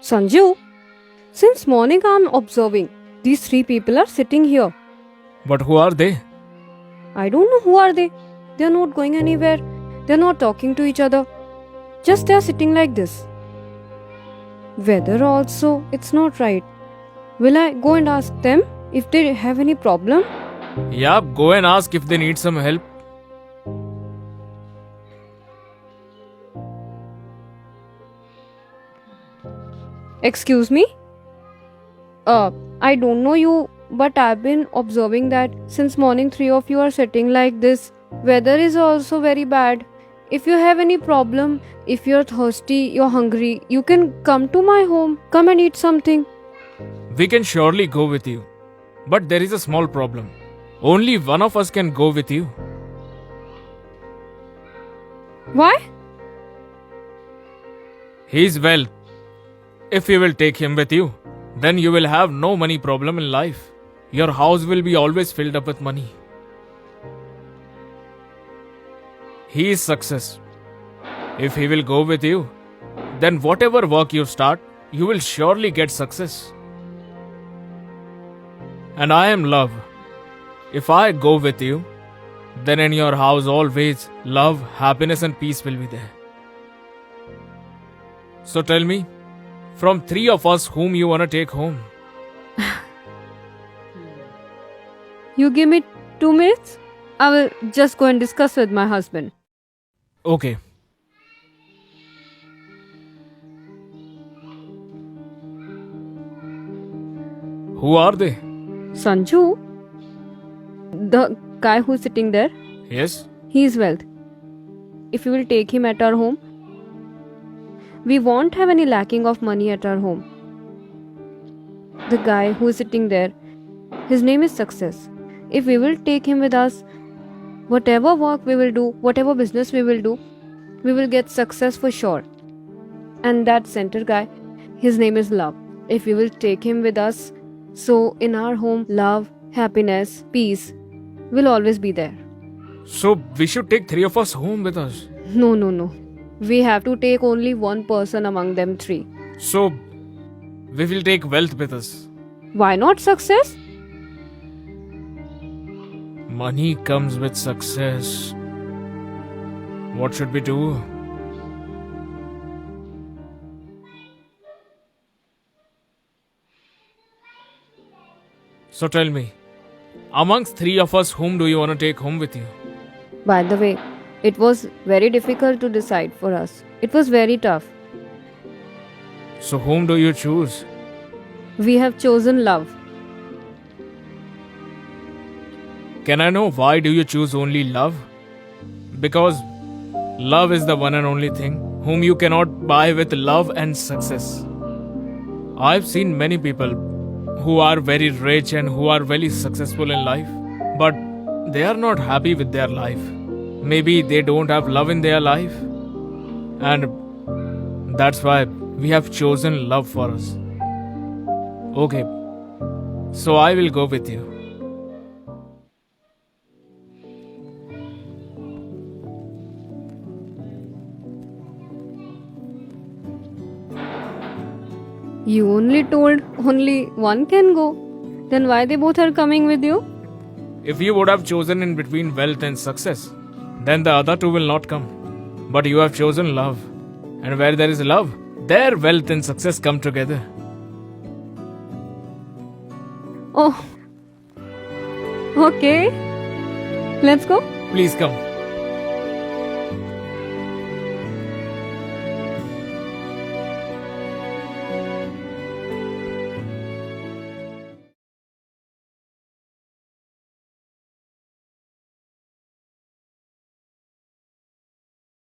Sanju, since morning I'm observing. These three people are sitting here. But who are they? I don't know who are they. They're not going anywhere. They're not talking to each other. Just they're sitting like this. Weather also, it's not right. Will I go and ask them if they have any problem? Yeah, go and ask if they need some help. Excuse me? I don't know you, but I've been observing that since morning three of you are sitting like this. Weather is also very bad. If you have any problem, if you're thirsty, you're hungry, you can come to my home. Come and eat something. We can surely go with you. But there is a small problem. Only one of us can go with you. Why? He is well. If you will take him with you, then you will have no money problem in life. Your house will be always filled up with money. He is success. If he will go with you, then whatever work you start, you will surely get success. And I am love. If I go with you, then in your house always love, happiness and peace will be there. So tell me, from three of us, whom you wanna take home? You give me 2 minutes? I will just go and discuss with my husband. Okay. Who are they? Sanju, the guy who's sitting there, Yes? he is wealth. If you will take him at our home, we won't have any lacking of money at our home. The guy who is sitting there, his name is Success. If we will take him with us, whatever work we will do, whatever business we will do, we will get success for sure. And that center guy, his name is Love. If we will take him with us, so in our home, love, happiness, peace will always be there. So we should take three of us home with us. No. We have to take only one person among them three. So we will take wealth with us. Why not Success? Money comes with success. What should we do? So tell me, amongst three of us, whom do you want to take home with you? By the way, it was very difficult to decide for us. It was very tough. So whom do you choose? We have chosen Love. Can I know why do you choose only love? Because love is the one and only thing whom you cannot buy with love and success. I've seen many people who are very rich and who are very successful in life, but they are not happy with their life. Maybe they don't have love in their life, and that's why we have chosen love for us. Okay, so I will go with you. You only told only one can go. Then why they both are coming with you? If you would have chosen in between wealth and success, then the other two will not come. But you have chosen love. And where there is love, there wealth and success come together. Oh. Okay. Let's go. Please come.